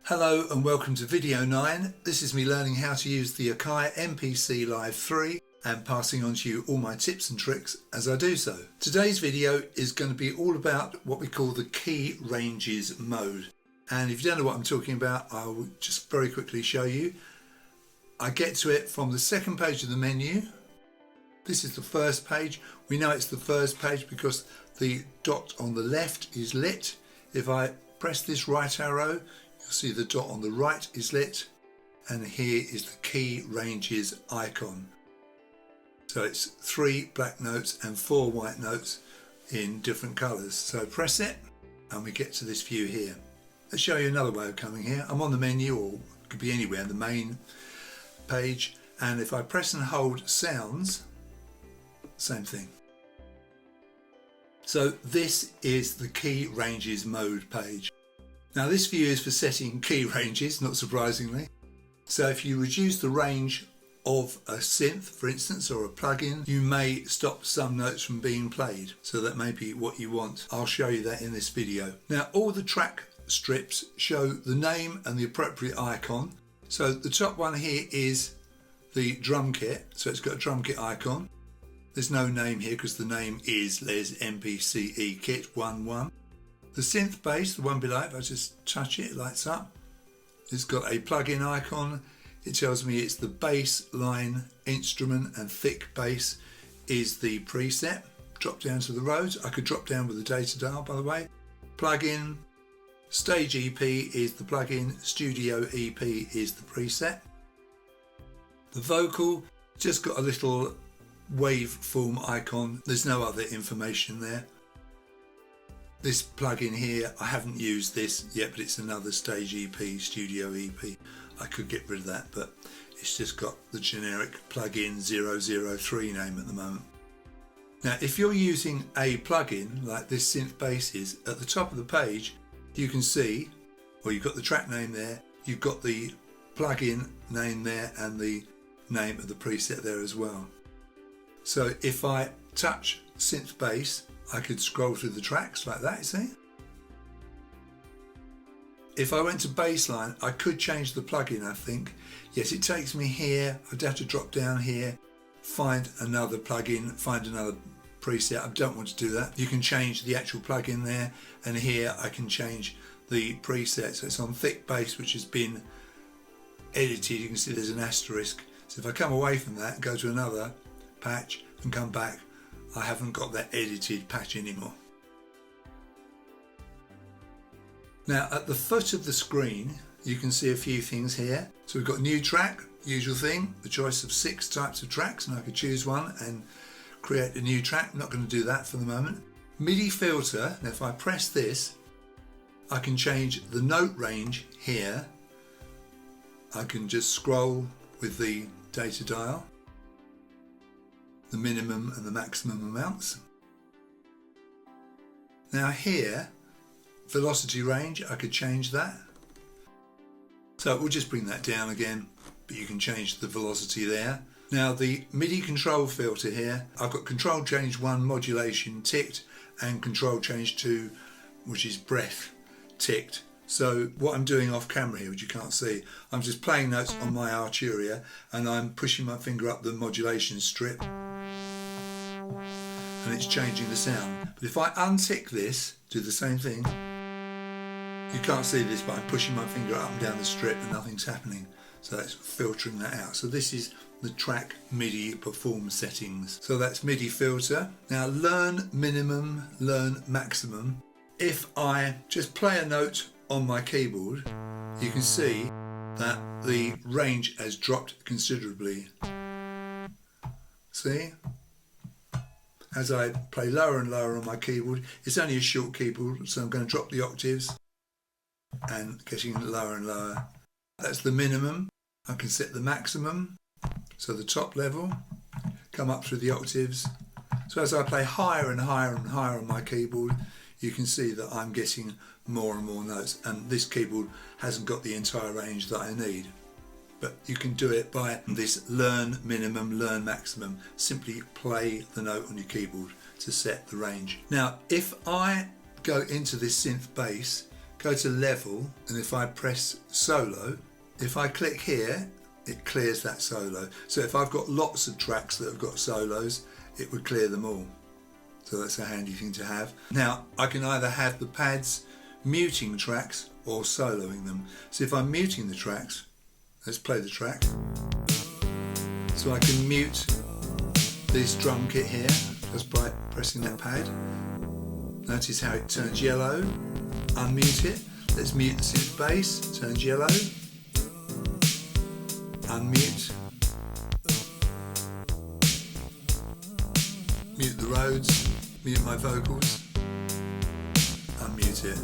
Hello and welcome to video 9. This is me learning how to use the AKAI MPC Live 3 and passing on to you all my tips and tricks as I do so. Today's video is going to be all about what we call the key ranges mode. And if you don't know what I'm talking about, I will just very quickly show you. I get to it from the second page of the menu. This is the first page. We know it's the first page because the dot on the left is lit. If I press this right arrow, you'll see the dot on the right is lit, and here is the key ranges icon. So it's 3 black notes and 4 white notes in different colours. So press it and we get to this view here. Let's show you another way of coming here. I'm on the menu, or it could be anywhere, the main page, and if I press and hold sounds, same thing. So this is the key ranges mode page. Now this view is for setting key ranges, not surprisingly. So if you reduce the range of a synth, for instance, or a plugin, you may stop some notes from being played. So that may be what you want. I'll show you that in this video. Now all the track strips show the name and the appropriate icon. So the top one here is the drum kit. So it's got a drum kit icon. There's no name here because the name is Les MPCE Kit 11. The synth bass, the one below, if I just touch it, it lights up. It's got a plug-in icon. It tells me it's the bass line instrument, and thick bass is the preset. Drop down to the roads. I could drop down with the data dial, by the way. Plug-in, stage EP is the plug-in, studio EP is the preset. The vocal, just got a little waveform icon. There's no other information there. This plugin here, I haven't used this yet, but it's another stage EP, studio EP. I could get rid of that, but it's just got the generic plugin 003 name at the moment. Now, if you're using a plugin like this synth bass is, at the top of the page, you can see, well, you've got the track name there, you've got the plugin name there, and the name of the preset there as well. So if I touch synth bass, I could scroll through the tracks like that, you see? If I went to bassline, I could change the plugin, I think. Yes, it takes me here. I'd have to drop down here, find another plugin, find another preset. I don't want to do that. You can change the actual plugin there, and here I can change the preset. So it's on thick bass, which has been edited. You can see there's an asterisk. So if I come away from that and go to another patch and come back, I haven't got that edited patch anymore. Now at the foot of the screen you can see a few things here. So we've got new track, usual thing, the choice of 6 types of tracks, and I could choose one and create a new track. I'm not going to do that for the moment. MIDI filter, now if I press this I can change the note range here. I can just scroll with the data dial, the minimum and the maximum amounts. Now here, velocity range, I could change that. So we'll just bring that down again, but you can change the velocity there. Now the MIDI control filter here, I've got control change 1 modulation ticked and control change 2, which is breath, ticked. So what I'm doing off camera here, which you can't see, I'm just playing notes on my Arturia and I'm pushing my finger up the modulation strip, and it's changing the sound. But if I untick this, do the same thing, you can't see this, but I'm pushing my finger up and down the strip and nothing's happening. So that's filtering that out. So this is the track MIDI perform settings. So that's MIDI filter. Now learn minimum, learn maximum. If I just play a note on my keyboard, you can see that the range has dropped considerably. See? As I play lower and lower on my keyboard, it's only a short keyboard, so I'm going to drop the octaves and getting lower and lower. That's the minimum. I can set the maximum, so the top level, come up through the octaves. So as I play higher and higher and higher on my keyboard, you can see that I'm getting more and more notes, and this keyboard hasn't got the entire range that I need. But you can do it by this learn minimum, learn maximum. Simply play the note on your keyboard to set the range. Now, if I go into this synth bass, go to level, and if I press solo, if I click here, it clears that solo. So if I've got lots of tracks that have got solos, it would clear them all. So that's a handy thing to have. Now I can either have the pads muting tracks or soloing them. So if I'm muting the tracks, let's play the track. So I can mute this drum kit here just by pressing that pad. Notice how it turns yellow. Unmute it. Let's mute the synth bass. Turns yellow. Unmute. Mute the Rhodes. Mute my vocals. Unmute it.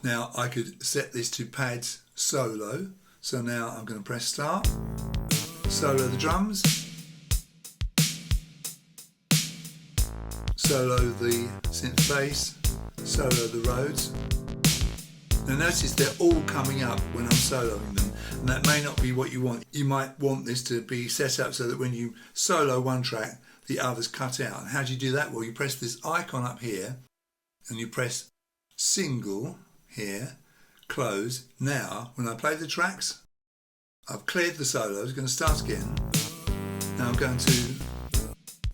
Now I could set this to pads solo. So now I'm going to press start. Solo the drums. Solo the synth bass. Solo the Rhodes. Now notice they're all coming up when I'm soloing them, and that may not be what you want. You might want this to be set up so that when you solo one track, the others cut out. And how do you do that? Well, you press this icon up here and you press single here, close. Now when I play the tracks, I've cleared the solos, going to start again. Now I'm going to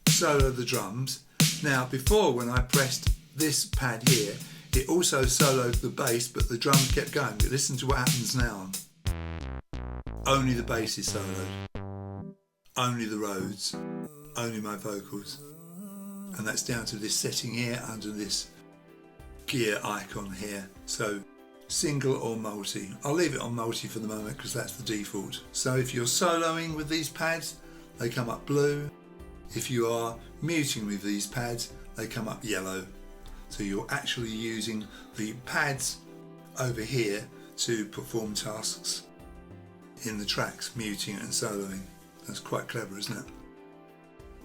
solo the drums. Now before, when I pressed this pad here, it also soloed the bass, but the drums kept going. But listen to what happens now. Only the bass is soloed. Only the Rhodes. Only my vocals. And that's down to this setting here under this gear icon here. So single or multi. I'll leave it on multi for the moment because that's the default. So if you're soloing with these pads, they come up blue. If you are muting with these pads, they come up yellow. So you're actually using the pads over here to perform tasks in the tracks, muting and soloing. That's quite clever, isn't it?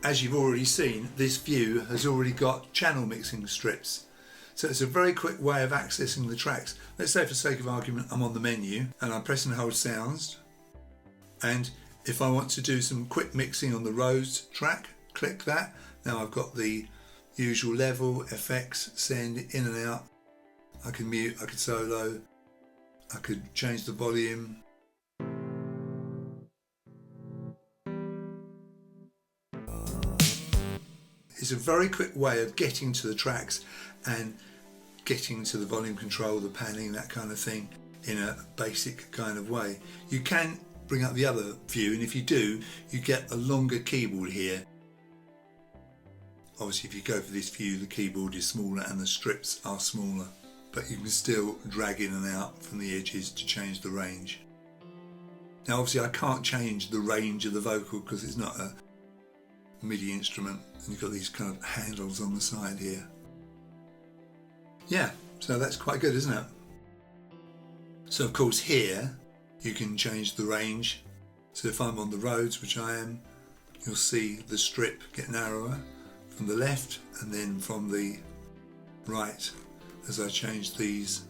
As you've already seen, this view has already got channel mixing strips. So it's a very quick way of accessing the tracks. Let's say for sake of argument I'm on the menu and I press and hold sounds, and if I want to do some quick mixing on the Rhodes track, click that. Now I've got the usual level, effects, send, in and out. I can mute, I could solo, I could change the volume. It's a very quick way of getting to the tracks and getting to the volume control, the panning, that kind of thing, in a basic kind of way. You can bring up the other view, and if you do, you get a longer keyboard here. Obviously if you go for this view, the keyboard is smaller and the strips are smaller, but you can still drag in and out from the edges to change the range. Now obviously I can't change the range of the vocal because it's not a MIDI instrument, and you've got these kind of handles on the side here. Yeah, so that's quite good, isn't it? So of course here you can change the range. So if I'm on the Rhodes, which I am, you'll see the strip get narrower from the left and then from the right as I change these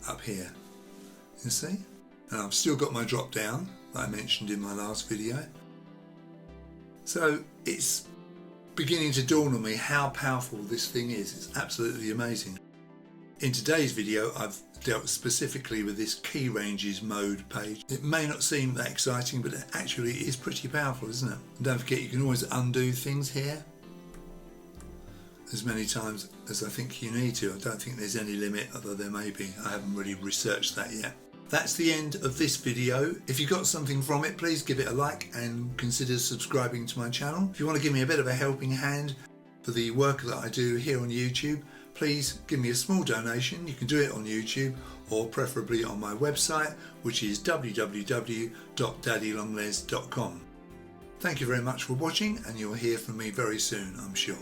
up here. You see? And I've still got my drop down that I mentioned in my last video. So it's beginning to dawn on me how powerful this thing is. It's absolutely amazing. In today's video I've dealt specifically with this key ranges mode page. It may not seem that exciting, but it actually is pretty powerful, isn't it? And don't forget, you can always undo things here as many times as I think you need to. I don't think there's any limit, although there may be. I haven't really researched that yet. That's the end of this video. If you got something from it, please give it a like and consider subscribing to my channel. If you want to give me a bit of a helping hand for the work that I do here on YouTube, please give me a small donation. You can do it on YouTube or preferably on my website, which is www.daddylongles.com. Thank you very much for watching, and you'll hear from me very soon, I'm sure.